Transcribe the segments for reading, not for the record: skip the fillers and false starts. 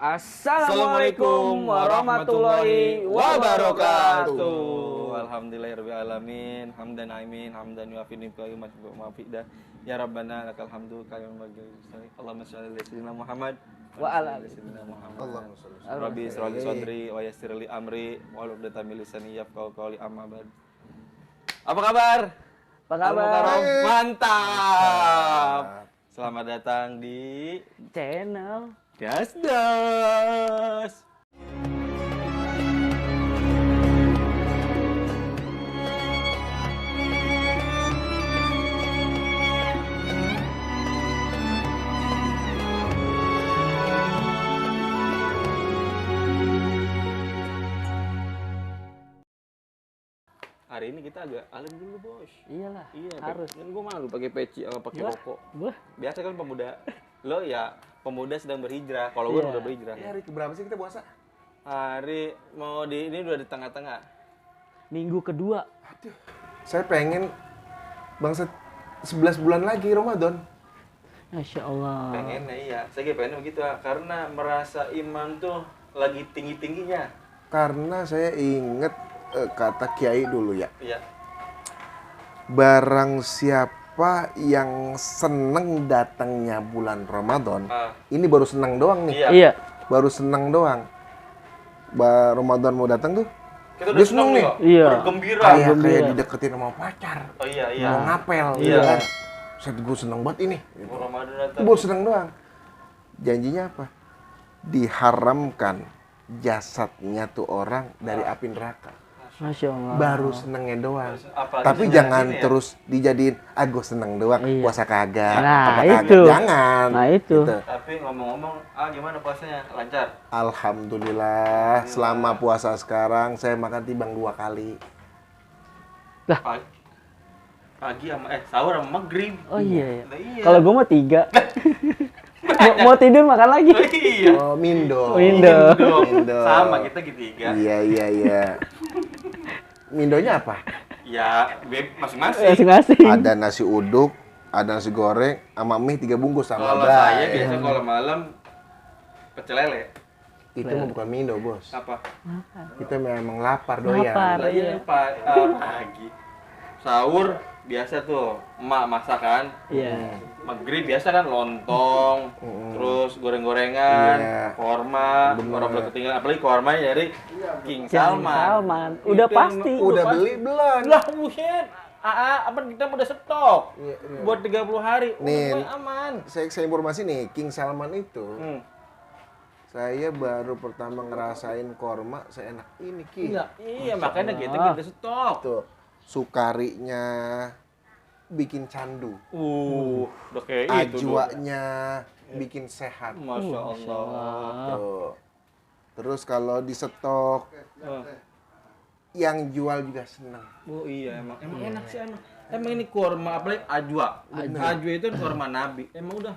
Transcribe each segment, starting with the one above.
Assalamualaikum warahmatullahi wabarakatuh. Alhamdulillahirabbil alamin, hamdan aimin, hamdan yuafi ni'mahu wa mafidah. Ya Rabbana lakal hamdu kama yanbaghi. Allahumma shalli ala sayyidina Muhammad wa ala sayyidina Muhammad. Rabbi israh li sadri wa yassir li amri wa hlul 'uqdatam min lisani yafqahu qawli amma ba'd. Apa kabar? Apa kabar? Mantap. Selamat datang di Channel Gasdas. Hari ini kita agak alim dulu, Bos. Iyalah, Iya, harus. Kan gue malu pakai peci sama pakai rokok. Wah, Biasa kan pemuda. Lo ya pemuda sedang berhijrah. Kalau gue Iya. udah berhijrah. Ini hari keberapa sih kita puasa? Hari mau ini udah di tengah-tengah. minggu kedua. Aduh, saya pengen bangsat 11 bulan lagi Ramadan. Masya Allah. Pengennya iya. Saya pengen begitu karena merasa iman tuh lagi tinggi-tingginya. Karena saya inget kata Kiai dulu ya. Iya. Barang siapa yang seneng datangnya bulan Ramadan, ini baru seneng doang nih. Iya. Iya. Baru seneng doang. Ramadan mau datang tuh, Kita dia seneng nih. Iya. Bergembira. Kayak gembira. dideketin sama pacar. Oh iya iya. Mau ngapel Iya. gitu kan. Saya gue seneng banget ini. Gitu. Ramadan Itu datang. baru seneng doang. Janjinya apa? Diharamkan jasadnya tuh orang dari api neraka. Masya Allah. Baru senengnya doang. Apalagi Tapi seneng jangan gini ya. terus dijadiin, gue seneng doang, Iya. puasa kagak. Nah, apa kagak. itu. Jangan. Nah, itu. Gitu. Tapi ngomong-ngomong, gimana puasanya? Lancar? Alhamdulillah, selama puasa sekarang saya makan timbang 2 kali. Pagi sama sahur sama maghrib. Oh iya. Nah, iya. Kalau gue mau 3. mau tidur makan lagi. Oh, iya. Oh, Mindo. Mindo. Mindo. Sama kita gitu. Iya. Mindonya apa? Ya, masing-masing. Masing-masing. Ada nasi uduk, ada nasi goreng, sama mie 3 bungkus sama Kalau bray. saya biasa kalau malam pecel lele. Itu mah bukan Mindo, Bos. Apa? Kita memang lapar doyan. Lapar. Lah iya pagi. Sahur biasa tuh emak masak kan. Iya. Maghrib biasa kan lontong, terus goreng-gorengan, Iya. korma, Bener. orang belum ketinggalan, apalagi korma dari King Salman. Salman. Udah Itu yang pasti. Udah beli belum? Lah buset. Apa kita udah stok Iya, iya. buat 30 hari. Nih. Udah aman. Saya informasi nih, King Salman itu, saya baru pertama ngerasain korma seenak ini, Ki. Iya, makanya kita stok. Tuh, sukarinya bikin candu, Udah kayak itu. ajwanya bikin sehat. Masya Allah. Tuh. Terus kalau di stok, yang jual juga seneng. Oh iya emang enak sih emang. Emang ini kurma apalagi ajwa. Ajwa itu kurma nabi. Emang udah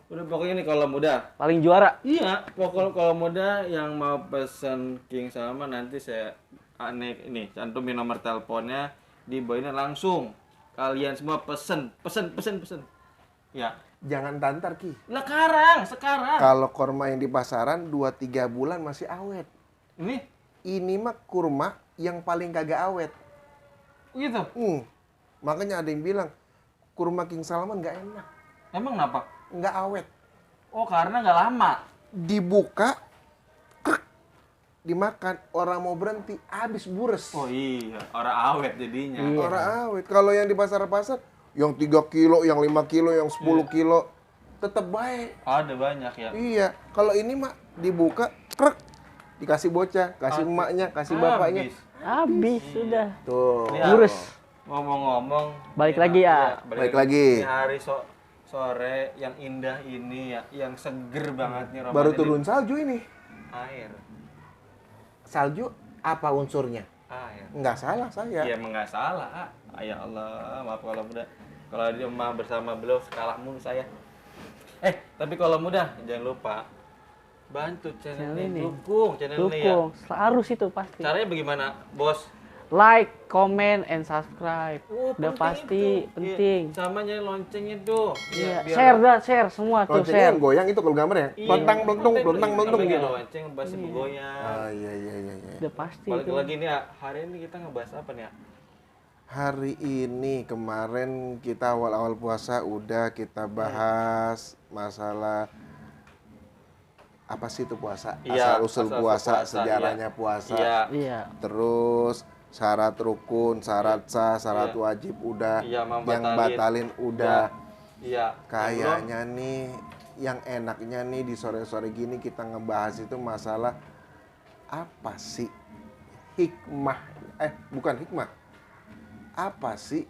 pokoknya nih kalau muda. Paling juara. Iya, pokoknya kalau muda yang mau pesen King Salman nanti saya ini cantumin nomor teleponnya di bawahnya langsung. Kalian semua pesen. Ya. Jangan tantar, Ki. Lah sekarang. Kalau korma yang di pasaran 2-3 bulan masih awet. Ini mah kurma yang paling kagak awet. Gitu. Makanya ada yang bilang kurma King Salman nggak enak, Emang kenapa? nggak awet. Oh, karena nggak lama. Dibuka, krek, dimakan, orang mau berhenti, habis bures. Oh iya, orang awet jadinya. Orang awet. Kalau yang di pasar-pasar, yang 3 kilo, yang 5 kilo, yang 10 kilo, tetap baik. Ada banyak ya. Iya. Kalau ini mah dibuka, krek, dikasih bocah, kasih emaknya, kasih bapaknya. Habis sudah. Tuh. Ini Lurus. Ngomong-ngomong. Balik ini lagi ya. Balik lagi. Ini hari sore yang indah ini ya, yang seger banget nih Ramadan. Baru ini. turun salju ini. Air. Salju apa unsurnya? Air. Nggak salah saya. Iya emang nggak salah. Ya Allah, maaf kalau muda. Kalau dia mah bersama beliau sekalah mulu saya. Tapi kalau muda jangan lupa bantu channel ini, dukung channel ini ya. Harus itu pasti. Caranya bagaimana, Bos? like, comment, and subscribe. Oh, Udah penting pasti itu. penting. Iya, sama nyari loncengnya tuh. Iya, biar- share dah, share semua tuh, Loncengnya share. yang goyang itu kalau gambar ya? Iya, Pelentang, pelentung, konten pelentang, tuh. pelentung Apalagi gitu. lonceng pasti bergoyang. Ah, iya, iya, iya, iya. Udah pasti Balik itu. lagi nih ya, hari ini kita ngebahas apa nih ya? Hari ini kemarin kita awal-awal puasa udah kita bahas masalah apa sih itu puasa? Iya, Asal-usul asal-usul puasa, puasa, sejarahnya puasa. Iya, Iya. Terus syarat rukun, syarat sah, syarat Iya. wajib udah, Iya, yang batalin udah. iya. Kayaknya nih yang enaknya nih di sore-sore gini kita ngebahas itu masalah apa sih hikmah? Bukan hikmah. Apa sih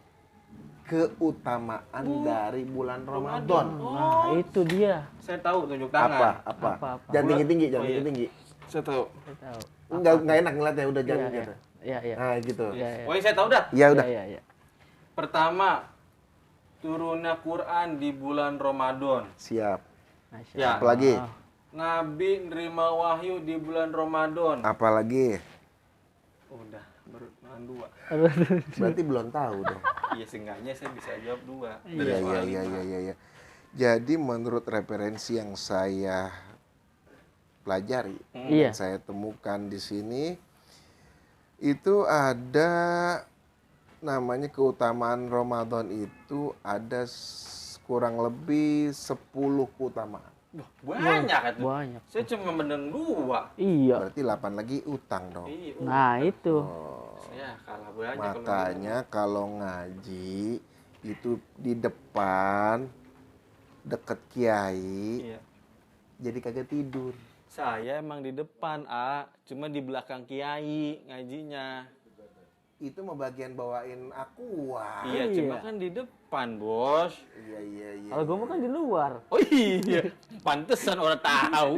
keutamaan dari bulan Ramadan? Nah, itu dia. Saya tahu tunjuk tangan. Apa? Apa? Jangan tinggi-tinggi, jangan Oh, iya. tinggi-tinggi. Saya tahu. Saya tahu. Enggak enak ngeliatnya, udah Iya, jangan iya. gitu. Iya, iya. Nah, gitu. Iya, iya. Pokoknya saya tahu dah. Ya udah. Iya, iya. Pertama, turunnya Quran di bulan Ramadan. Siap. Masya Ya. Apalagi? Allah. Nabi nerima wahyu di bulan Ramadan. Apalagi? Udah, baru nahan 2. Berarti belum tahu dong. Iya, seenggaknya saya bisa jawab 2. Iya, iya, iya, iya, iya, iya. Jadi menurut referensi yang saya pelajari, Iya. yang saya temukan di sini, itu ada namanya keutamaan Ramadan itu ada kurang lebih 10 keutamaan. Wah, banyak itu. Banyak. Saya cuma mendengar 2. Iya. Berarti 8 lagi utang dong. Iya, Nah, itu. saya kalah banyak. Makanya kalau ngaji itu di depan deket kiai, Iya. jadi kagak tidur. Saya emang di depan, cuma di belakang kiai ngajinya. Itu mau bagian bawain aqua. Iya, cuma Iya. kan di depan, Bos. Iya, iya, iya. Kalau gue kan di luar. Oh iya, pantesan orang tahu.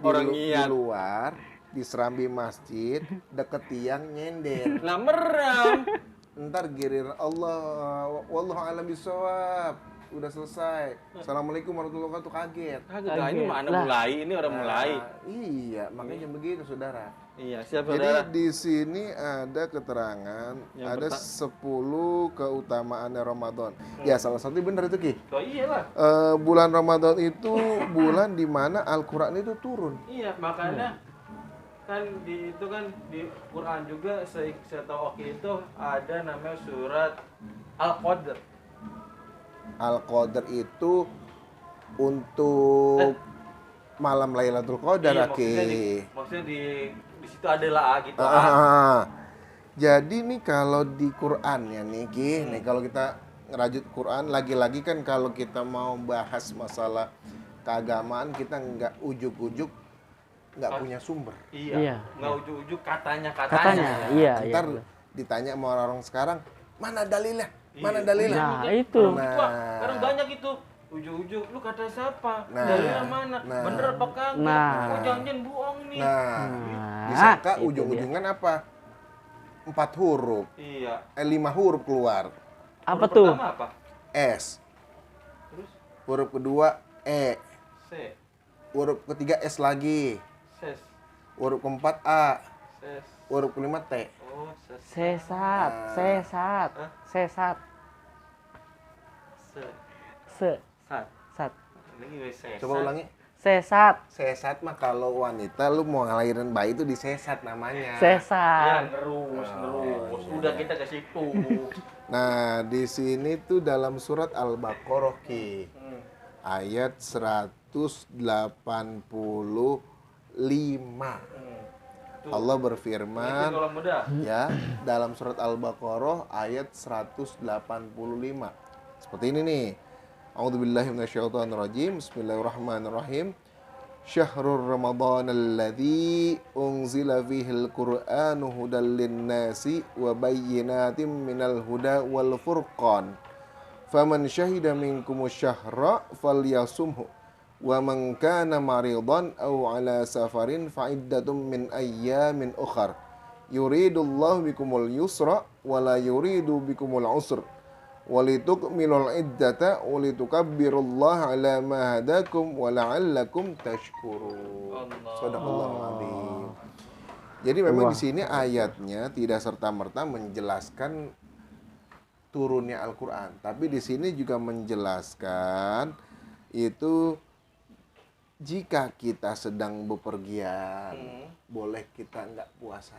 Orang Di niat. luar, di serambi masjid, deket tiang nyender. Lah merem. Ntar girir Allah, wallahu a'lam bishawab. Udah selesai. Assalamualaikum warahmatullahi wabarakatuh. Kaget. Kagak, ini mana Lah. mulai, ini orang mulai. Nah, iya, makanya begitu saudara. Iya, siap Jadi saudara. di sini ada keterangan, Yang ada 10 keutamaan Ramadan. Ya salah satu benar itu Ki. Oh iyalah. Bulan Ramadan itu bulan di mana Al-Quran itu turun. Iya, makanya kan di itu kan di Quran juga saya tahu waktu itu ada namanya surat Al-Qadr. Al-Qadar itu untuk malam Lailatul Qadar, Iya, Ki. maksudnya di situ adalah gitu. Jadi nih kalau di Quran ya nih Ki, nih kalau kita ngerajut Quran lagi-lagi kan kalau kita mau bahas masalah keagamaan kita nggak ujuk-ujuk nggak punya sumber. Iya. Iya. Nggak ujuk-ujuk katanya. Katanya, iya, iya. Ntar ditanya sama orang-orang sekarang, mana dalilnya? Mana dalilnya? Nah, itu. Nah. Sekarang banyak itu. Ujuk-ujuk, lu kata siapa? Nah. Dalilnya mana? Nah. Bener apa kagak? Nah. Oh, jangan bohong nih. Nah, Nah, disangka itu ujung-ujungan apa? 4 huruf, Iya. 5 huruf keluar. Apa Huruf tuh? pertama apa? S. Terus Huruf kedua E. C. Huruf ketiga S lagi. Ses. Huruf keempat A. Ses. Huruf kelima T. Oh, ses. Sesat, sesat, Hah? sesat, Se. sat, Sat. Ini gue ses. Coba ulangi. sesat, Sesat mah kalau wanita lu mau ngelahirin bayi itu disesat namanya. Ya, sesat. ngerus. Udah kita ke situ. Nah, di sini tuh dalam surat Al-Baqarah Ki. Ayat 185. Allah berfirman Kalau muda. ya dalam surat Al-Baqarah ayat 185. Seperti ini nih. A'udzubillahi minasyaitonirrajim. Bismillahirrahmanirrahim. Syahrul Ramadan alladzi unzila fihil Qur'anu hudal linnasi wa bayyinatin minal huda wal furqan. Faman syahida minkumus syahra falyasumhu wa man kana maridan aw ala safarin fa iddatum min ayyamin ukhar. Yuridullahu bikumul yusra wa la yuridu bikumul usra. Walitukmilul iddata walitukabbirullaha ala ma hadakum wa la'allakum tashkurun. Allah. Shadaqallahul azim. Jadi memang Wah. di sini ayatnya tidak serta-merta menjelaskan turunnya Al-Qur'an, tapi di sini juga menjelaskan itu jika kita sedang bepergian, boleh kita nggak puasa.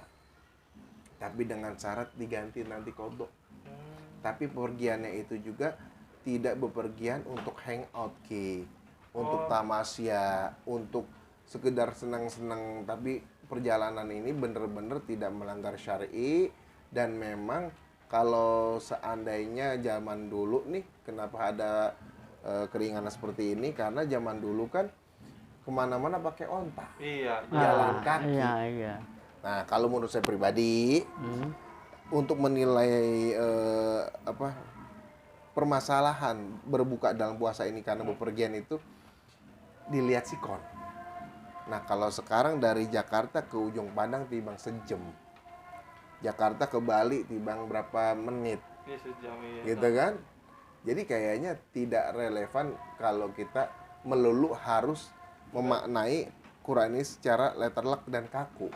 Tapi dengan syarat diganti nanti kodok. Tapi pergiannya itu juga tidak bepergian untuk hangout untuk tamasya, untuk sekedar senang-senang. Tapi perjalanan ini benar-benar tidak melanggar syar'i. Dan memang kalau seandainya zaman dulu nih, kenapa ada keringanan seperti ini? Karena zaman dulu kan kemana-mana pakai onta, Iya. jalan kaki. Iya. Nah, kalau menurut saya pribadi, untuk menilai permasalahan berbuka dalam puasa ini karena bepergian itu dilihat sikon. Nah, kalau sekarang dari Jakarta ke Ujung Pandang timbang sejam, Jakarta ke Bali timbang berapa menit, Iya, sejam iya. gitu kan? Jadi kayaknya tidak relevan kalau kita melulu harus memaknai Quran ini secara letterlek dan kaku.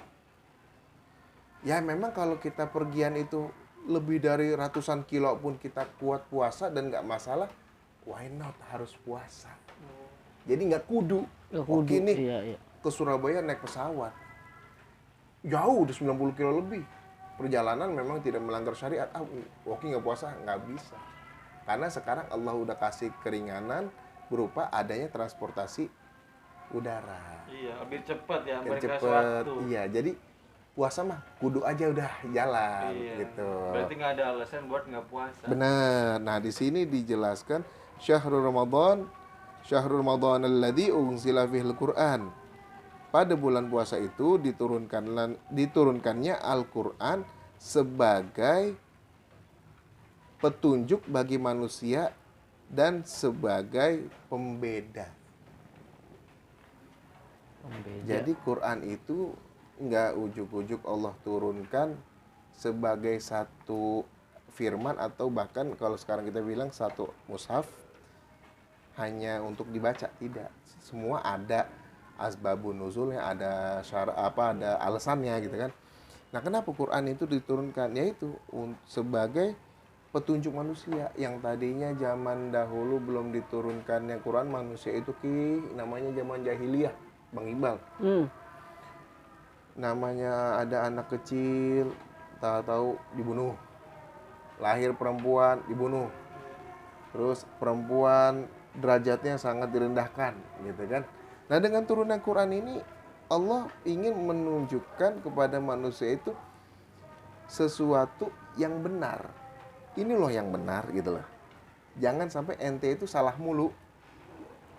Ya memang kalau kita pergian itu lebih dari ratusan kilo pun kita kuat puasa dan nggak masalah, why not harus puasa? Jadi nggak kudu. Oke nih, Iya. ke Surabaya naik pesawat. Jauh, udah 90 kilo lebih. Perjalanan memang tidak melanggar syariat. Oke nggak puasa? Nggak bisa. Karena sekarang Allah udah kasih keringanan berupa adanya transportasi udara. Iya, lebih cepat ya Yang mereka cepet. waktu. Iya, jadi puasa mah kudu aja udah jalan Iya. gitu. Berarti nggak ada alasan buat nggak puasa. Benar. Nah, di sini dijelaskan Syahrul Ramadan alladzi unzila fihil Qur'an. Pada bulan puasa itu diturunkannya Al-Qur'an sebagai petunjuk bagi manusia dan sebagai pembeda. Jadi Quran itu nggak ujuk-ujuk Allah turunkan sebagai satu firman atau bahkan kalau sekarang kita bilang satu mushaf hanya untuk dibaca, tidak. Semua ada asbabun nuzulnya, ada ada alasannya gitu kan. Nah, kenapa Quran itu diturunkan? Yaitu sebagai petunjuk manusia yang tadinya zaman dahulu belum diturunkannya Quran, manusia itu namanya zaman jahiliyah, Bang Iqbal. Namanya ada anak kecil, tahu-tahu dibunuh. Lahir perempuan, dibunuh. Terus perempuan derajatnya sangat direndahkan, gitu kan. Nah, dengan turunan Quran ini, Allah ingin menunjukkan kepada manusia itu sesuatu yang benar. Ini loh yang benar, gitu loh. Jangan sampai ente itu salah mulu.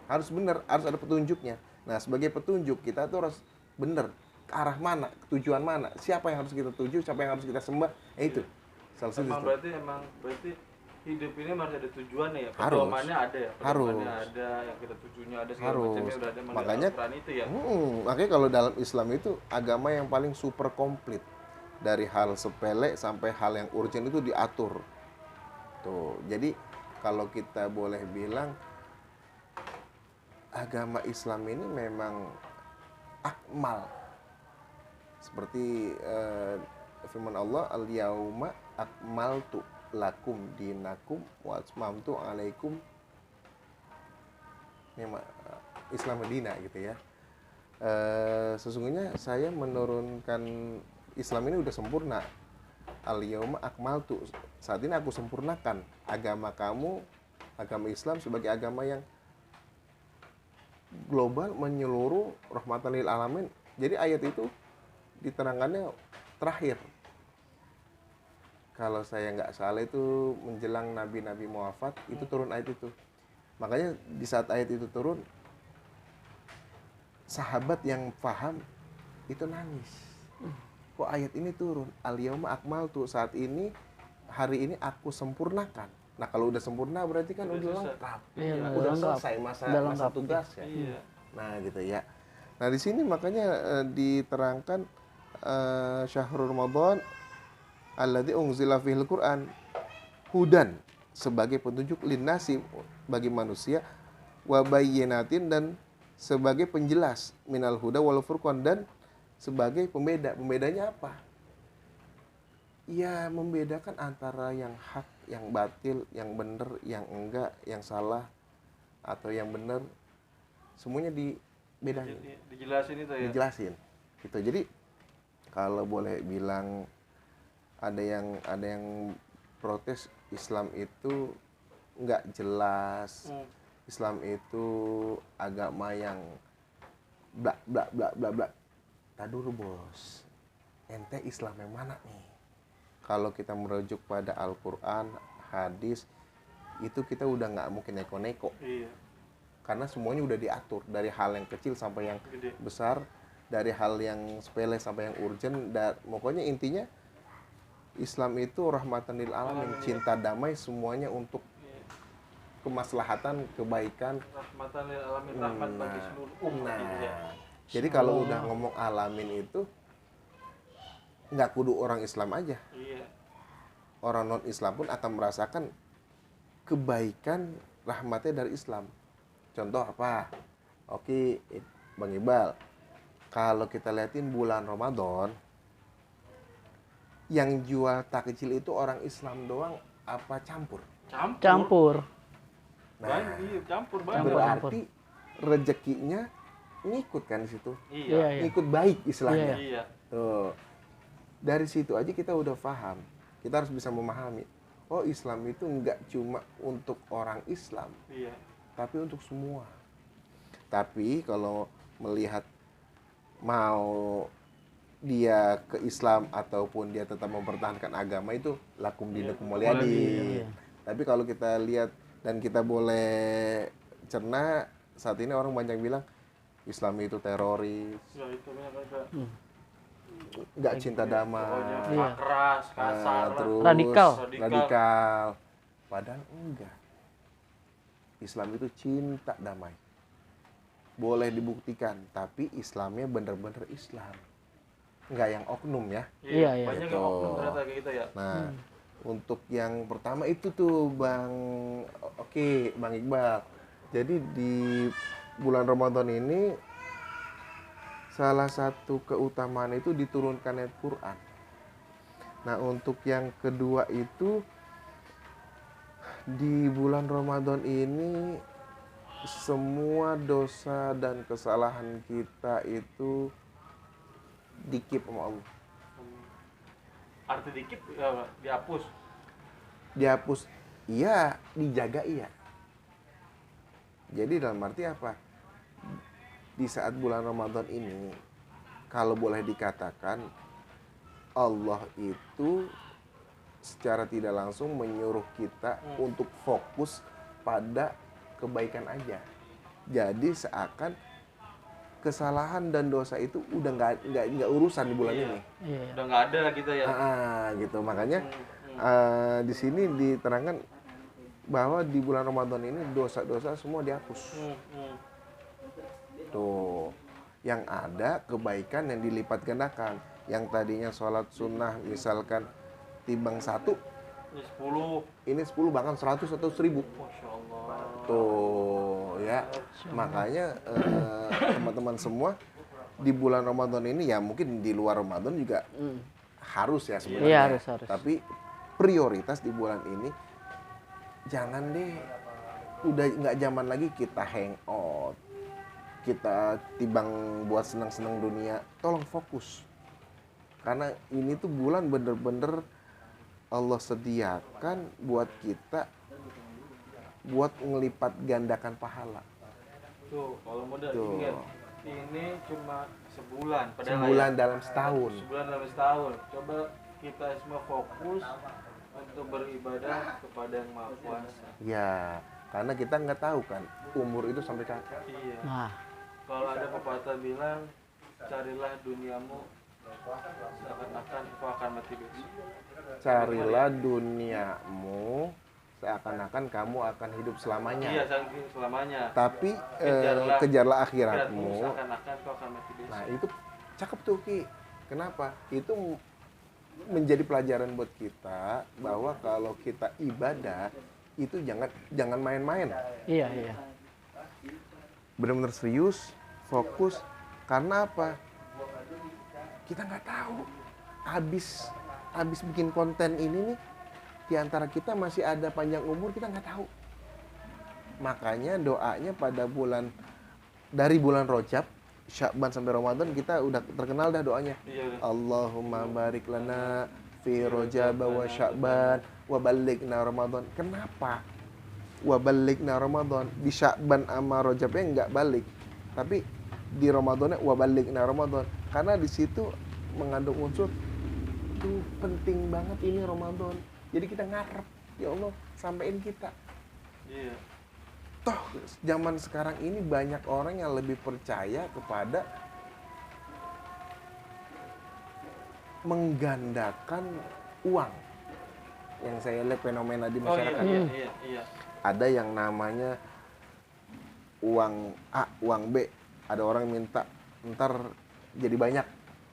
Harus benar, harus ada petunjuknya. Nah, sebagai petunjuk, kita tuh harus benar. Ke arah mana, tujuan mana, siapa yang harus kita tuju, siapa yang harus kita sembah, itu salah satu. Berarti hidup ini masih ada tujuannya ya, Harus. pedomannya ada ya, pedomannya ada, yang kita tujunya ada, segala macamnya udah ada. Makanya Al-Quran itu ya. Makanya kalau dalam Islam itu agama yang paling super komplit, dari hal sepele sampai hal yang urgent itu diatur. Tuh, jadi kalau kita boleh bilang agama Islam ini memang akmal. Seperti firman Allah, al-yauma akmaltu lakum dinakum wa atmamtu alaikum, Islam Medina gitu ya. Sesungguhnya saya menurunkan Islam ini udah sempurna. Al-yauma akmaltu, saat ini aku sempurnakan agama kamu, agama Islam sebagai agama yang global, menyeluruh, rahmatan lil alamin. Jadi ayat itu diterangkannya terakhir. Kalau saya nggak salah itu menjelang nabi-nabi mau wafat, itu turun ayat itu. Makanya di saat ayat itu turun, sahabat yang paham itu nangis. Kok ayat ini turun? Al-yauma akmaltu, saat ini, hari ini aku sempurnakan. Nah, kalau udah sempurna berarti kan udah lengkap. Iya, Udah lengkap. selesai masa Lengkap. tugas ya. Iya. Nah, gitu ya. Nah, di sini makanya diterangkan Syahrul Ramadan alladzi unzila fihil Qur'an hudan, sebagai petunjuk linnasi, bagi manusia, wa bayyinatin, dan sebagai penjelas minal huda wal furqan, dan sebagai pembeda. Pembedanya apa? Ya membedakan antara yang hak, yang batil, yang benar, yang enggak, yang salah atau yang benar, semuanya dibedain, Dijelasin itu ya. dijelasin. Gitu. Jadi kalau boleh bilang ada yang protes Islam itu nggak jelas, Islam itu agama yang bla bla bla bla bla. Tadi dulu bos, ente Islam yang mana nih? Kalau kita merujuk pada Al-Quran, hadis, itu kita udah nggak mungkin neko-neko. Iya. Karena semuanya udah diatur, dari hal yang kecil sampai yang Gede. besar, dari hal yang sepele sampai yang urgent, dan pokoknya intinya Islam itu rahmatan lil alamin, cinta damai, semuanya untuk kemaslahatan, kebaikan. Rahmatan lil alamin, rahmat bagi seluruh umat gitu ya. Jadi kalau udah ngomong alamin itu nggak kudu orang Islam aja, Iya. orang non Islam pun akan merasakan kebaikan rahmatnya dari Islam. Contoh apa? Oke, Bang Iqbal, kalau kita liatin bulan Ramadan, yang jual takjil itu orang Islam doang apa campur? Campur. Banyak, iya, campur banget. Campur. Berarti rezekinya ngikut kan di situ, Iya, iya. ngikut baik istilahnya. Iya. Tuh. Dari situ aja kita udah paham. Kita harus bisa memahami. Oh, Islam itu nggak cuma untuk orang Islam, Iya. tapi untuk semua. Tapi kalau melihat mau dia ke Islam ataupun dia tetap mempertahankan agama, itu lakum dinukum waliyadin. Iya. Tapi kalau kita lihat dan kita boleh cerna, saat ini orang banyak bilang Islam itu teroris, Ya itu benar. nggak cinta damai, Pokoknya keras, kasar, lah. terus Radikal. radikal. Padahal enggak. Islam itu cinta damai. Boleh dibuktikan, tapi Islamnya bener-bener Islam. Enggak yang oknum ya. Iya, iya. Banyak Gitu. yang oknum ternyata kayak gitu ya. Nah, untuk yang pertama itu tuh Bang Iqbal. Jadi di bulan Ramadan ini salah satu keutamaan itu diturunkan ayat Quran. Nah, untuk yang kedua itu di bulan Ramadan ini semua dosa dan kesalahan kita itu dikip sama Allah. Arti dikit ya, dihapus. Dihapus, iya, dijaga, iya. Jadi dalam arti apa? Di saat bulan Ramadan ini, kalau boleh dikatakan, Allah itu secara tidak langsung menyuruh kita untuk fokus pada kebaikan aja. Jadi seakan kesalahan dan dosa itu udah nggak urusan di bulan ini. Iya. Udah nggak ada kita ya. Gitu. Makanya di sini diterangkan bahwa di bulan Ramadan ini dosa-dosa semua dihapus. Tuh, yang ada kebaikan yang dilipat gandakan. Yang tadinya sholat sunnah misalkan timbang 1, Ini 10. ini 10 bahkan 100 atau 1000. Masya Allah. Tuh ya, makanya teman-teman semua di bulan Ramadan ini, ya mungkin di luar Ramadan juga harus ya sebenarnya. Iya, harus. Tapi prioritas di bulan ini jangan deh, udah nggak zaman lagi kita hangout, kita timbang buat senang-senang dunia. Tolong fokus, karena ini tuh bulan bener-bener Allah sediakan buat kita buat ngelipat gandakan pahala. Tuh, kalau modal Tuh. ingat, ini cuma sebulan. Padahal Sebulan ya, dalam setahun. sebulan dalam setahun. Coba kita semua fokus untuk beribadah kepada Yang Maha Kuasa. Ya, karena kita nggak tahu kan umur itu sampai kapan. Iya. Nah, Kalau ada pepatah bilang, carilah duniamu seakan-akan kau akan mati besok. Carilah duniamu seakan-akan kamu akan hidup Iya, selamanya. saking selamanya. Tapi Kejarlah kejarlah Akhiratmu akhiratmu. seakan-akan kau akan mati besok. Nah, itu cakep tuh Ki. Kenapa? Itu menjadi pelajaran buat kita bahwa kalau kita ibadah itu jangan main-main. iya. Benar-benar serius, fokus. Karena apa? Kita nggak tahu. Habis bikin konten ini nih, di antara kita masih ada panjang umur, kita nggak tahu. Makanya doanya pada dari bulan Rajab, Sya'ban sampai Ramadan kita udah terkenal dah doanya. Iya. Allahumma barik lana fi Rajab wa Sya'ban wa ballighna Ramadan. Kenapa? Wa ballighna Ramadan. Di Sya'ban sama Rajabnya nggak balik. Tapi di Ramadannya wa ballighna Ramadan. Karena di situ mengandung unsur tuh penting banget ini Ramadan. Jadi kita ngarep, ya Allah, sampein kita. Iya. Toh zaman sekarang ini banyak orang yang lebih percaya kepada menggandakan uang. Yang saya lihat fenomena di Oh masyarakat. iya. Ada yang namanya uang A, uang B. Ada orang minta ntar jadi banyak.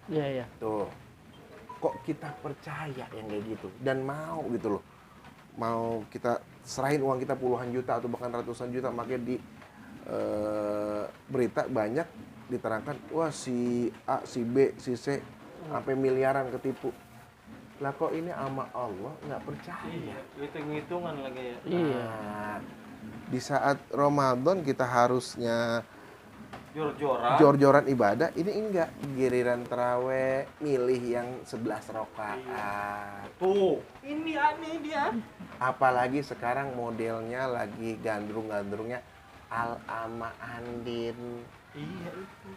Iya, iya. Tuh. Kok kita percaya yang kayak gitu dan mau gitu loh. Mau kita serahin uang kita puluhan juta atau bahkan ratusan juta, makanya di berita banyak diterangkan, wah si A, si B, si C sampai miliaran ketipu. Lah kok ini sama Allah nggak percaya. Iya, hitung-hitungan lagi ya. Iya. Nah, di saat Ramadan kita harusnya Jor-joran. jor-joran ibadah, ini enggak. Giliran terawih milih yang 11 rakaat. Tuh, ini aneh dia. Apalagi sekarang modelnya lagi gandrung-gandrungnya Al-Ama Andin. Iya itu.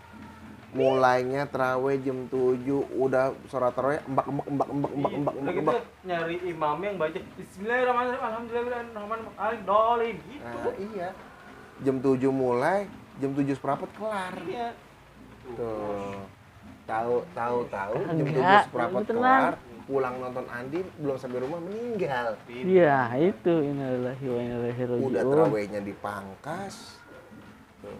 Mulainya terawih jam 7, udah sholat terawih embak. Udah gitu nyari imam yang baca Bismillahirrahmanirrahim, Alhamdulillahirrahmanirrahim, dolin gitu. Nah, iya. Jam 7 mulai, jam 7 seperempat kelar. Iya. Tuh. Tahu jam 7 Enggak, seperempat tenang. kelar, pulang nonton Andin, belum sampai rumah meninggal. Iya, itu innalillahi wa inna ilaihi Udah raji'un. terawihnya dipangkas. Tuh.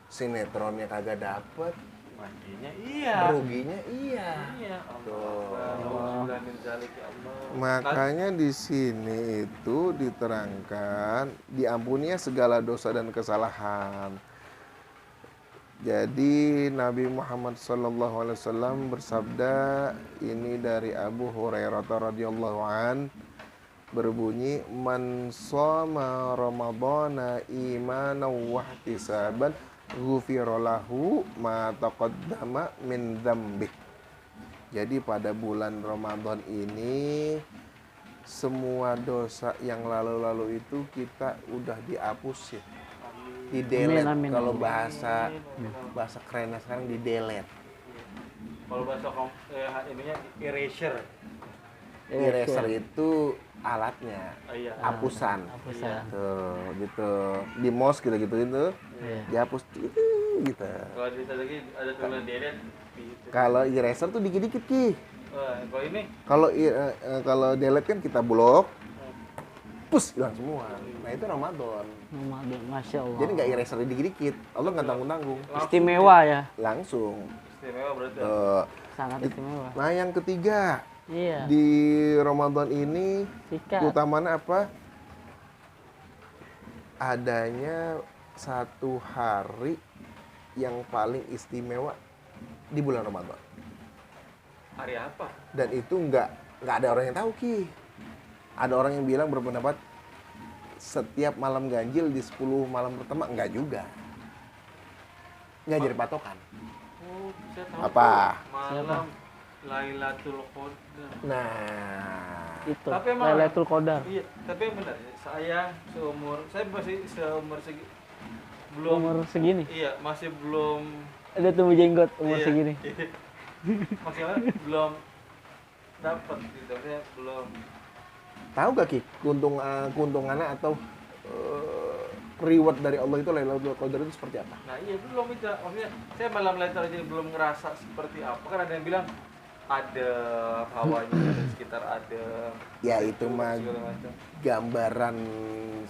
Sinetronnya kagak dapet, Mandinya iya. ruginya iya. Iya. Tuh. Allah min zalik ya Allah. Makanya di sini itu diterangkan diampuninya segala dosa dan kesalahan. Jadi Nabi Muhammad SAW bersabda, ini dari Abu Hurairah radhiyallahu an, berbunyi, man shoma ramadhana imanan wa ihtisaban ghufira lahu ma taqaddama min dzambih. Jadi pada bulan Ramadan ini semua dosa yang lalu-lalu itu kita udah dihapus ya. Di-delete. Amin, amin, Kalau amin. bahasa kerennya sekarang di-delete. Kalau bahasa ininya erasure. Eraser itu alatnya, Iya. hapusan. Hapusan. Tuh, gitu. Di mouse gitu-gitu itu Iya. dihapus gitu. Kalau di satu lagi ada tulisan delete gitu. Kalau eraser tuh dikit-dikit Ki. Wah, kalau ini Kalau delete kan kita blok, pus hilang semua. Nah itu Ramadan. Ramadan, Masya Allah. Jadi nggak eraser dikit-dikit. Allah nggak tanggung-tanggung. Istimewa ya, Langsung. istimewa berarti. Tuh. sangat istimewa. Nah yang ketiga Iya, di Ramadan ini sikat. keutamaan apa? Adanya satu hari yang paling istimewa di bulan Ramadan. Hari apa? Dan itu nggak ada orang yang tahu Ki. Ada orang yang bilang berpendapat setiap malam ganjil di 10 malam pertama, enggak juga. Nggak jadi patokan. Oh, saya tahu. Apa? Malam Lailatul Qadar. Nah, Itu, Tapi emang- Lailatul Qadar. Iya, tapi yang benar ya, saya masih seumur segi belum Umur segini, iya, masih belum ada tumbuh jenggot umur iya, segini. iya. Maksudnya belum dapat gitu, saya belum. tahu gak Ki keuntungannya atau reward dari Allah itu Lailatul Qadar itu seperti apa? Nah iya belum itu, maksudnya saya malam Lailatul Qadar belum ngerasa seperti apa. Kan ada yang bilang ada hawanya di sekitar ada. Ya itu mah segala macam. gambaran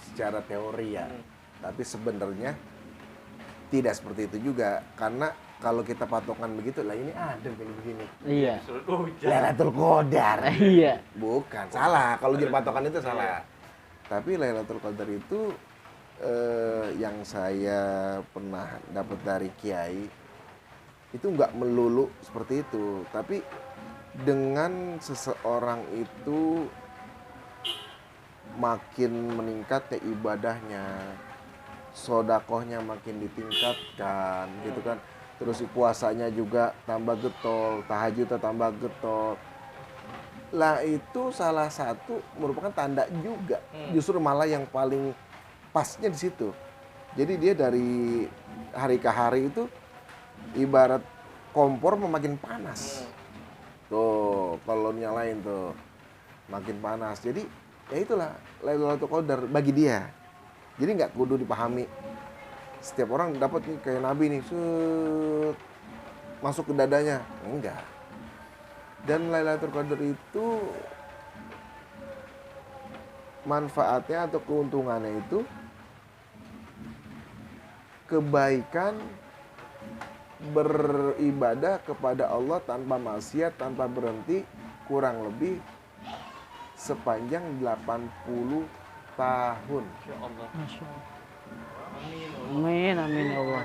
secara teori ya. Hmm. Tapi sebenarnya tidak seperti itu juga, karena kalau kita patokan begitu lah ini ada kayak begini. Iya, Surat hujan. Lailatul Qadar. iya. Bukan, salah. Kalau jadi patokan itu salah. Tapi Lailatul Qadar itu yang saya pernah dapat dari kiai itu nggak melulu seperti itu, tapi dengan seseorang itu makin meningkatnya ibadahnya, sodakohnya makin ditingkatkan gitu kan, terus puasanya juga tambah getol, tahajudnya tambah getol lah, itu salah satu merupakan tanda juga. Justru malah yang paling pasnya di situ. Jadi dia dari hari ke hari itu ibarat kompor makin panas. Tuh, kalau nyalain tuh makin panas. Jadi ya itulah Lailatul Qadar bagi dia. Jadi nggak kudu dipahami. Setiap orang dapat nih kayak Nabi nih, set, masuk ke dadanya. Enggak. Dan Lailatul Qadar itu manfaatnya atau keuntungannya itu kebaikan beribadah kepada Allah tanpa maksiat, tanpa berhenti, kurang lebih sepanjang 80 tahun. Insya Allah. Masya Allah. Amin. Amin, amin ya Allah.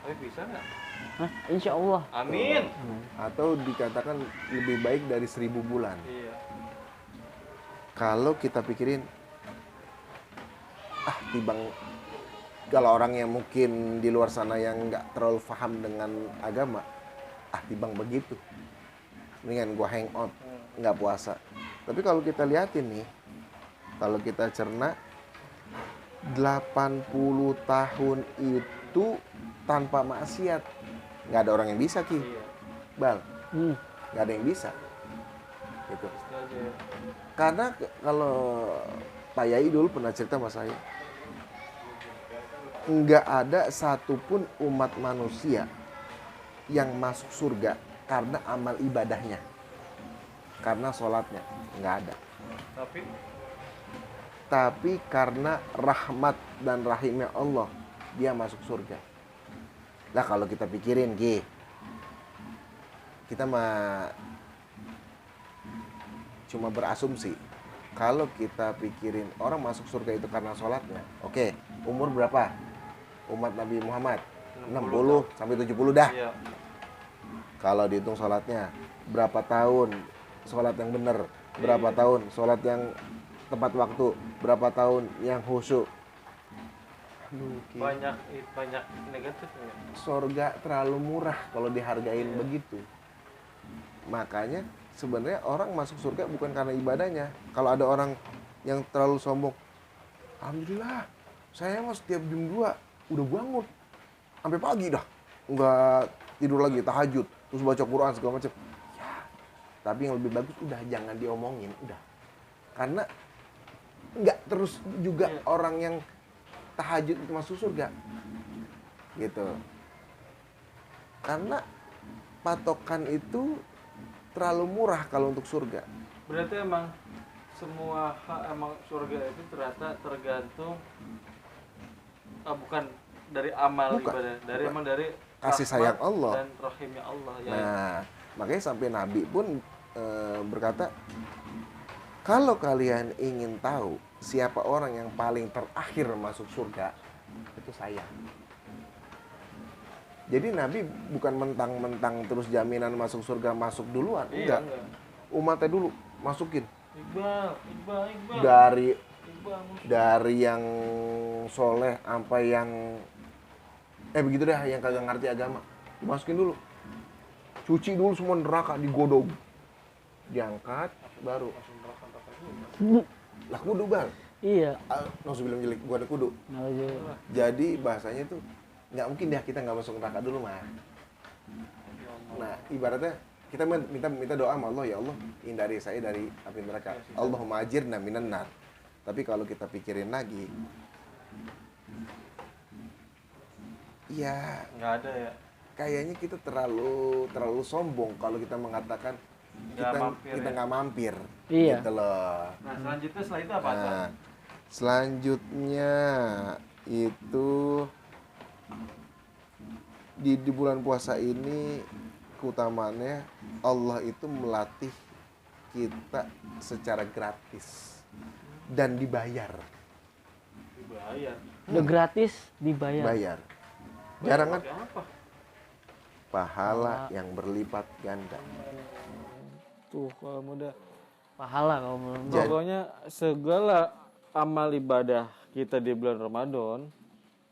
Tapi bisa nggak? Hah? Insya Allah. Amin. Atau dikatakan lebih baik dari 1000 bulan. Iya. Kalau kita pikirin, timbang kalau orang yang mungkin di luar sana yang nggak terlalu paham dengan agama, timbang begitu, mendingan gua hang out, nggak puasa. Tapi kalau kita liatin nih, kalau kita cerna, 80 tahun itu tanpa maksiat, nggak ada orang yang bisa, Ki. Iya. Bal, Hmm. nggak ada yang bisa. Gitu. Setuju ya. Karena kalau Pak Yai dulu pernah cerita sama saya, nggak ada satupun umat manusia yang masuk surga karena amal ibadahnya, karena sholatnya, nggak ada. Tapi karena rahmat dan rahimnya Allah, dia masuk surga. Lah kalau kita pikirin, Ki, kita mah cuma berasumsi. Kalau kita pikirin orang masuk surga itu karena sholatnya, oke, umur berapa? Umat Nabi Muhammad 60 sampai 70 dah. Iya. Kalau dihitung sholatnya, berapa tahun sholat yang benar, berapa tahun sholat yang tepat waktu, berapa tahun yang khusyuk. Aduh, Ki, Banyak negatifnya. surga terlalu murah kalau dihargain begitu. Makanya sebenarnya orang masuk surga bukan karena ibadahnya. Kalau ada orang yang terlalu sombong, alhamdulillah saya mah setiap jam 2 udah bangun sampai pagi dah, nggak tidur lagi, tahajud, terus baca Quran segala macam. Ya, tapi yang lebih bagus udah jangan diomongin, udah. Karena nggak terus juga orang yang tahajud itu masuk surga, gitu. Karena patokan itu terlalu murah kalau untuk surga. Berarti emang semua emang surga itu ternyata tergantung bukan dari amal Bukan. ibadah, dari emang dari Kasih rahmat sayang Allah. dan rahimnya Allah ya. Nah, makanya sampai Nabi pun berkata, kalau kalian ingin tahu siapa orang yang paling terakhir masuk surga, itu saya. Jadi Nabi bukan mentang-mentang terus jaminan masuk surga masuk duluan, enggak. Enggak. Umatnya dulu masukin. Iqbal. Dari yang soleh sampai yang begitu deh, yang kagak ngerti agama, dimasukin dulu, cuci dulu semua neraka, digodok, diangkat, baru lah kudu, Bang. Iya. Nggak bilang jelek, gua ada kudu. Nauzubillah. Jadi bahasanya tuh nggak mungkin deh kita nggak masuk neraka dulu mah. Nah, ibaratnya kita minta doa sama Allah, ya Allah hindari saya dari api neraka, Allahumma ajirna minan nar. Tapi kalau kita pikirin lagi, ya Nggak ada ya. kayaknya kita terlalu sombong kalau kita mengatakan kita nggak mampir. Iya. Gitu loh. Nah, selanjutnya setelah itu apa? Nah, selanjutnya itu di bulan puasa ini keutamaannya Allah itu melatih kita secara gratis dan dibayar. Dibayar. Udah gratis dibayar. Bayar. Jarang kan? Pakai apa? pahala yang berlipat ganda. Tuh kalau muda. Pahala kalau belum. Pokoknya segala amal ibadah kita di bulan Ramadan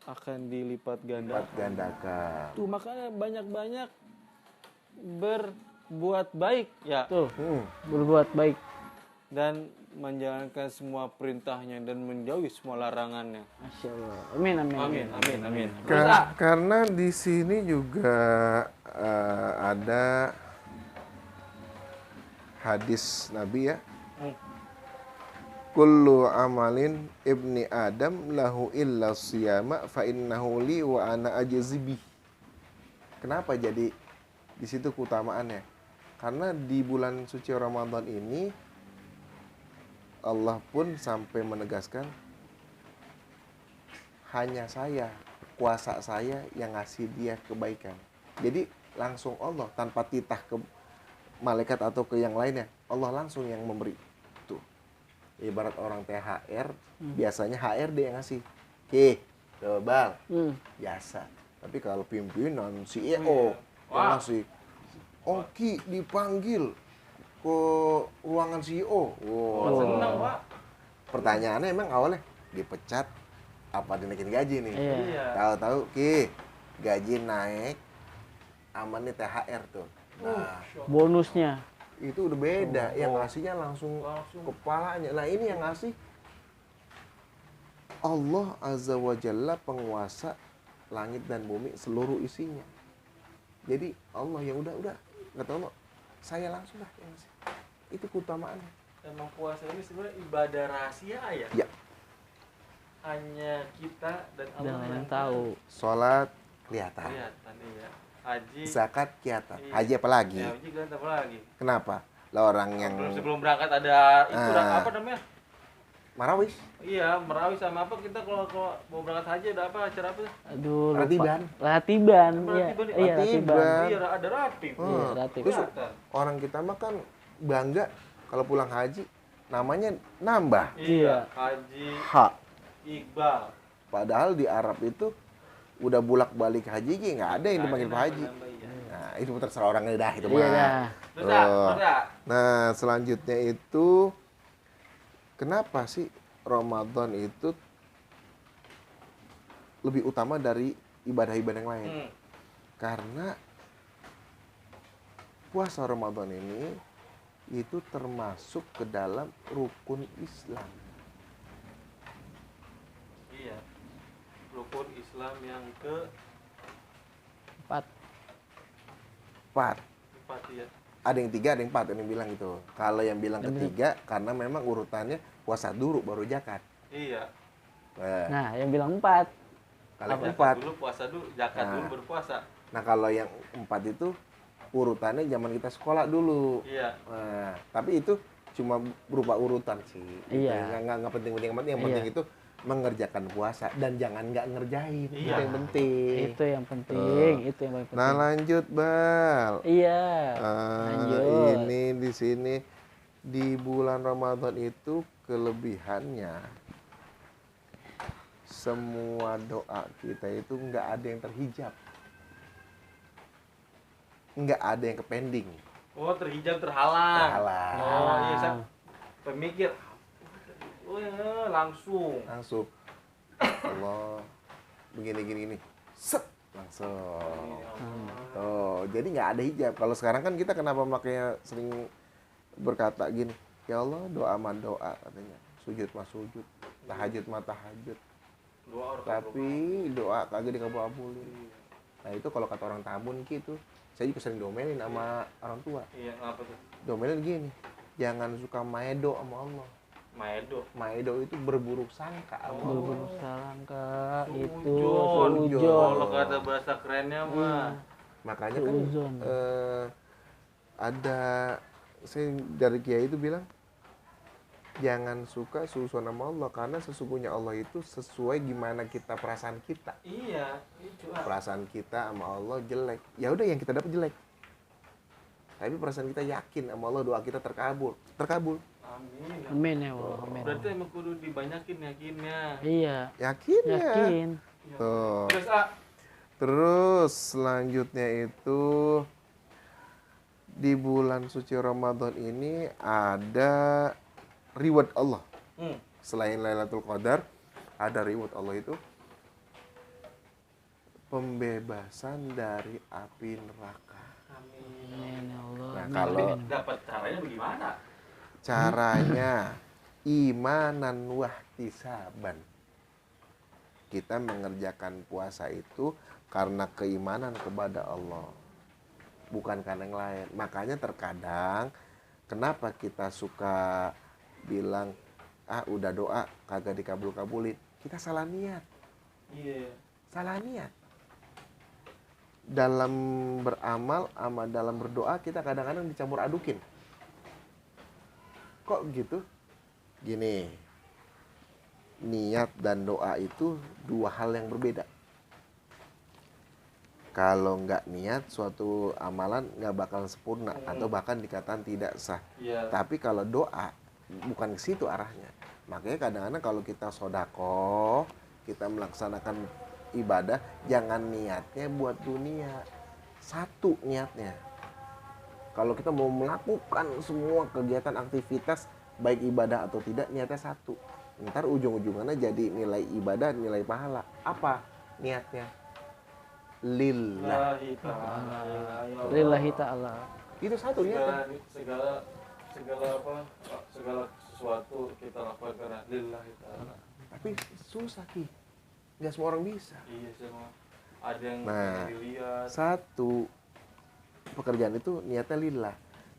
akan dilipat ganda. Lipat gandakan. Tuh makanya banyak-banyak berbuat baik ya Tuh, Hmm. berbuat baik. dan menjalankan semua perintahnya dan menjauhi semua larangannya. Masya Allah. Amin, amin. Amin, amin, amin. Karena di sini juga ada hadis Nabi ya. Kullu amalin ibni Adam lahu illa siyama fa innahu li wa ana ajzibih. Kenapa jadi di situ keutamaannya? Karena di bulan suci Ramadan ini Allah pun sampai menegaskan hanya saya, kuasa saya yang ngasih dia kebaikan. Jadi langsung Allah tanpa titah ke malaikat atau ke yang lainnya. Allah langsung yang memberi. Tuh. Ibarat orang THR, biasanya HRD yang ngasih. Tebal. Biasa. Tapi kalau pimpinan CEO yang ngasih. Oki dipanggil ke ruangan CEO. Wow. Senang, Pak. Pertanyaannya emang awalnya dipecat apa dinaikin gaji nih? Iya. Tahu-tahu ki gaji naik aman nih THR tuh. Nah, Bonusnya. itu udah beda. Yang ngasihnya langsung kepalanya. Nah, ini yang ngasih Allah Azza wa Jalla, penguasa langit dan bumi seluruh isinya. Jadi Allah ya udah kata Allah, saya langsung lah yang ngasih. Itu keutamaannya. Emang puasa ini sebenarnya ibadah rahasia ya. Ya, Hanya kita dan Allah Dan yang yang tahu. sholat kelihatan, Kelihatan iya. Haji. zakat kelihatan, Iya. haji apa lagi? Ya, haji kan apa lagi? Kenapa? Lah orang yang Sebelum berangkat ada itu Ah. apa namanya? marawis, Iya, merawih sama apa kita kalau mau berangkat haji ada apa acara apa? Aduh, lupa. Ratiban. Ratiban. Iya, Ratiban, iya, Ratiban. ratiban. Iya, ada rapi. Iya, ratiban. Terus Kelihatan. orang kita mah kan bangga kalau pulang haji namanya nambah. Iya, Haji Hak. Iqbal. Padahal di Arab itu udah bulak-balik haji nggak ada yang dipanggil Pak Haji. Nambah, iya. Nah, itu terserah orangnya dah itu Iya mah. dah. Terus dah, Oh. terus dah. Nah, selanjutnya itu kenapa sih Ramadan itu lebih utama dari ibadah-ibadah yang lain? Hmm. Karena puasa Ramadan ini itu termasuk ke dalam rukun Islam. Iya. Rukun Islam yang ke 4. 4. 4 ya. Ada yang 3, ada yang 4, ada yang bilang gitu. Kalau yang bilang ketiga, karena memang urutannya puasa dulu baru zakat. Iya. Nah, yang bilang 4. Kalau yang Zakat 4. dulu, puasa dulu, zakat Nah. dulu berpuasa. Nah, kalau yang 4 itu urutannya zaman kita sekolah dulu. Iya. Nah, tapi itu cuma berupa urutan sih. Gitu. Iya. Nggak penting-penting amat. Yang Iya. penting itu mengerjakan puasa dan jangan nggak ngerjain. Itu Iya. yang penting. Itu yang penting, itu yang paling penting. Nah, lanjut, Bal. Iya. Ah, Lanjut. ini di sini di bulan Ramadan itu kelebihannya semua doa kita itu nggak ada yang terhijab, nggak ada yang kepending. Oh, terhijab, terhalang. Terhalang. Oh, iya, saya pemikir. Oh, ya, langsung. Langsung Allah begini set langsung. Oh, jadi nggak ada hijab. Kalau sekarang kan kita kenapa makanya sering berkata gini, ya Allah doa mah doa katanya, sujud mah sujud, tahajud mah tahajud, Doa orang tapi doa kagak dikabul-kabulin. Nah itu kalau kata orang Tambun gitu, saya juga sering domelin sama orang tua. Iya, apa tuh? Domelin gini, jangan suka maedo sama Allah. Maedo. Maedo itu berburuk sangka sama Allah. Berburuk sangka itu Suudzon. suudzon. Kalau kata bahasa kerennya mah. Makanya kan Suudzon. ada saya dari kiai itu bilang jangan suka suudzon sama Allah karena sesungguhnya Allah itu sesuai gimana kita perasaan kita. Iya, itu. Perasaan kita sama Allah jelek, ya udah yang kita dapat jelek. Tapi perasaan kita yakin sama Allah, doa kita terkabul. Amin. Amin ya Allah, amin. Berarti emang kudu dibanyakin yakinnya. Iya, Yakin ya. yakin. Tuh. Terus Terus selanjutnya itu di bulan suci Ramadan ini ada reward Allah. Selain Lailatul Qadar, ada reward Allah itu pembebasan dari api neraka. Amin ya Allah. Nah, Amin, kalau amin. Dapat caranya bagaimana? caranya imanan wahtisaban. Kita mengerjakan puasa itu karena keimanan kepada Allah, bukan karena yang lain. Makanya terkadang kenapa kita suka bilang udah doa kagak dikabul-kabulin, kita salah niat. Iya. Salah niat. Dalam beramal sama dalam berdoa kita kadang-kadang dicampur adukin. Kok gitu? Gini, niat dan doa itu dua hal yang berbeda. Kalau nggak niat, suatu amalan nggak bakal sempurna atau bahkan dikatakan tidak sah. Iya. Tapi kalau doa, bukan ke situ arahnya. Makanya kadang-kadang kalau kita sodako, kita melaksanakan ibadah, jangan niatnya buat dunia. Satu niatnya. Kalau kita mau melakukan semua kegiatan aktivitas, baik ibadah atau tidak, niatnya satu. Ntar ujung-ujungannya jadi nilai ibadah, nilai pahala. Apa niatnya? Lillah. Lillahi ta'ala. Ya Allah. Lillahi ta'ala. Itu satu niatnya. Segala sesuatu kita lakukan karena lillahi ta'ala. Tapi susah Ki. Nggak semua orang bisa. Iya semua. Ada yang Nah, dilihat. satu pekerjaan itu niatnya lillah.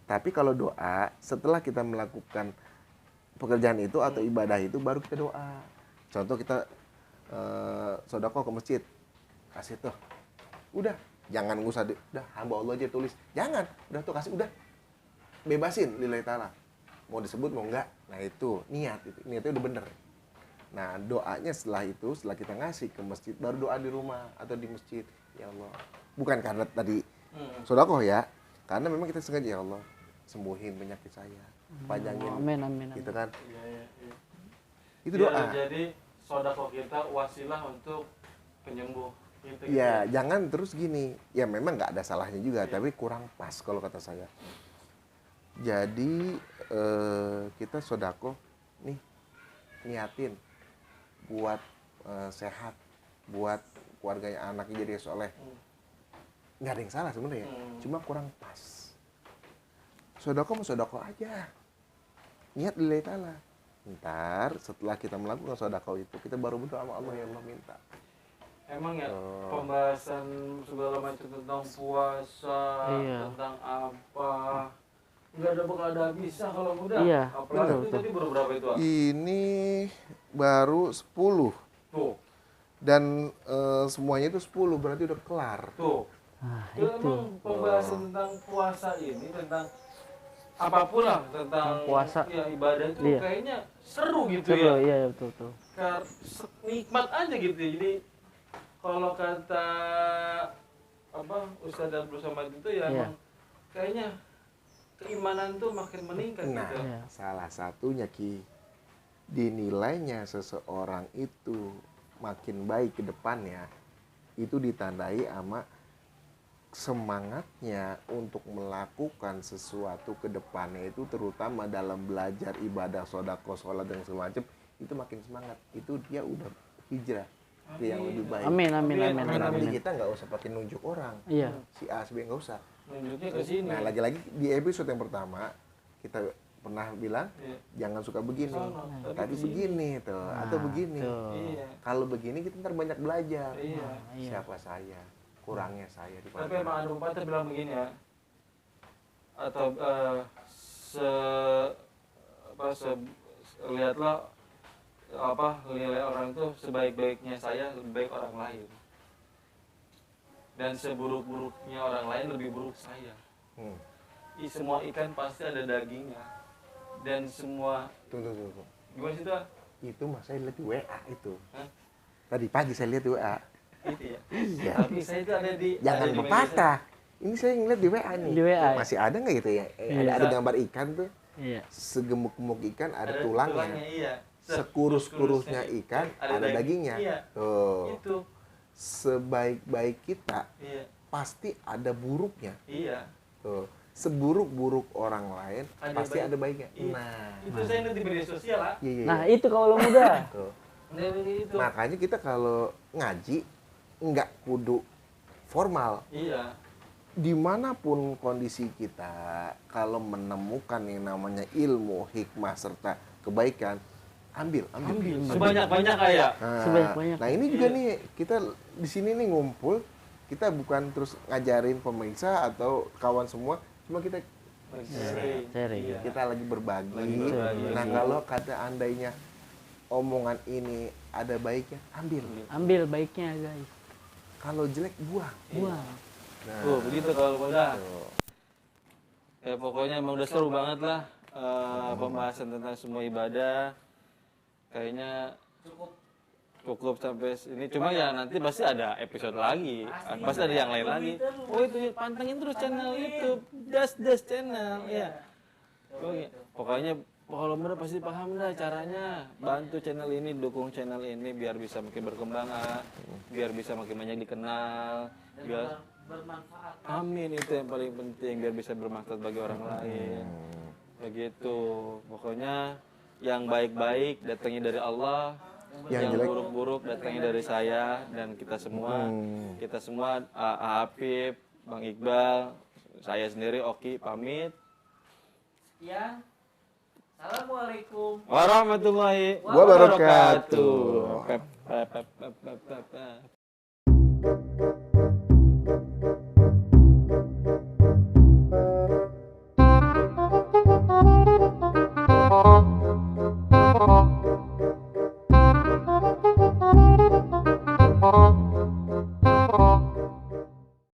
Tapi kalau doa, setelah kita melakukan pekerjaan itu atau ibadah itu, baru kita doa. Contoh kita sodako ke masjid, kasih tuh. Udah, jangan ngusah, udah hamba Allah aja tulis. Jangan, udah tuh kasih, udah. Bebasin lillahi ta'ala. Mau disebut mau enggak, nah itu niat, itu niatnya udah bener. Nah doanya setelah itu, setelah kita ngasih ke masjid, baru doa di rumah atau di masjid. Ya Allah, bukan karena tadi sodako ya, karena memang kita sengaja, ya Allah sembuhin penyakit saya, panjangin, Amin, amin, amin. gitu kan. Iya. Itu Ya, doa. jadi sodako kita wasilah untuk penyembuh. Gitu, Ya, jangan terus gini. Ya memang nggak ada salahnya juga, tapi kurang pas kalau kata saya. Jadi kita sodako nih niatin buat sehat, buat keluarganya, anaknya jadi soleh. Nggak ada yang salah sebenarnya, cuma kurang pas. Sodako mau sodako aja, niat lillahi ta'ala. Ntar setelah kita melakukan sodako itu, kita baru berdoa sama Allah, ya Allah minta. Emang ya pembahasan segala macam tentang puasa, Iya. tentang apa, nggak ada bakal ada habisnya kalau mudah. Iya, Apalagi betul, itu tadi baru berapa itu? Ini baru 10. Tuh, Dan semuanya itu 10, berarti udah kelar. tuh. Nah, Itu itu. emang pembahasan tentang puasa ini, tentang apapun lah, tentang puasa. ya, ibadah itu Iya. kayaknya seru gitu Seru, ya. iya, iya, betul, betul. Nikmat aja gitu. Jadi kalau kata Ustadz Abdul Somad itu ya Iya. emang kayaknya keimanan tuh makin meningkat Nah, gitu. Iya. salah satunya Ki, dinilainya seseorang itu makin baik ke depannya, itu ditandai sama semangatnya untuk melakukan sesuatu ke depannya itu, terutama dalam belajar ibadah, sodako, sholat, dan segala macam, itu makin semangat. Itu dia udah hijrah ke yang lebih baik. Amin, amin, amin, Amin, Nanti amin. kita nggak usah pakai nunjuk orang, Iya. si A, si B, nggak usah. Nunjuknya ke sini. Nah, lagi-lagi di episode yang pertama kita pernah bilang Iya. jangan suka begini, Sono, tapi kesini. begini tuh, atau begini. tuh. Iya. Kalau begini kita ntar banyak belajar. Iya. Iya. Siapa saya, kurangnya saya di Tapi mana. emang ada pepatah bilang begini ya. Atau lihatlah nilai orang itu sebaik-baiknya saya lebih baik orang lain. Dan seburuk-buruknya orang lain lebih buruk saya. Hmm. Semua ikan pasti ada dagingnya. Dan semua Tunggu. gimana sih itu? Itu mas saya lihat di WA itu. Hah? Tadi pagi saya lihat di WA. Itu ya. Iya. Tapi saya itu ada di Jangan ada di media pepatah. Ini saya ngeliat di WA nih. Di WA. Masih ada nggak gitu ya? Iya. Ada gambar ikan tuh. Iya. Segemuk-gemuk ikan ada Ada tulangnya. iya. Sekurus-kurusnya ikan ada dagingnya. Iya. Tuh. Itu. sebaik-baik kita Iya. pasti ada buruknya. Iya. Tuh. Seburuk-buruk orang lain Ada pasti baik. ada baiknya. Iya. Nah, Itu saya lihat di media sosial lah. iya, iya, Nah, iya. itu kalau muda. Tuh. Itu. Makanya kita kalau ngaji nggak kudu formal. Iya. Dimanapun kondisi kita, kalau menemukan yang namanya ilmu, hikmah serta kebaikan, ambil. Sebanyak-banyak kayak. Nah, Sebanyak-banyak. nah ini juga nih kita di sini nih ngumpul, kita bukan terus ngajarin pemirsa atau kawan semua, cuma kita Sharing. Iya. kita lagi berbagi. Lagi berbagi. Nah kalau kata andainya omongan ini ada baiknya, ambil. Ambil baiknya, guys. Kalau jelek buang. Buang. Nah, Tuh, begitu kalau udah. tuh. Ya pokoknya emang udah seru banget lah pembahasan tentang semua ibadah. Kayaknya cukup sampai ini. Cuma ya nanti pasti ada episode lagi. Pasti ada yang lain lagi. Oh itu pantengin terus channel YouTube Das channel ya. Pokoknya kalau muda pasti paham dah caranya. Bantu channel ini, dukung channel ini biar bisa makin berkembang, biar bisa makin banyak dikenal, biar bermanfaat. Amin, itu yang paling penting, biar bisa bermanfaat bagi orang lain. Begitu. Pokoknya yang baik-baik datangnya dari Allah, yang jelek buruk-buruk datangnya dari saya dan kita semua. Kita semua Habib, Bang Iqbal, saya sendiri Oki pamit. Sekian. Assalamualaikum Warahmatullahi wabarakatuh. wabarakatuh. Pep, pep, pep, pep.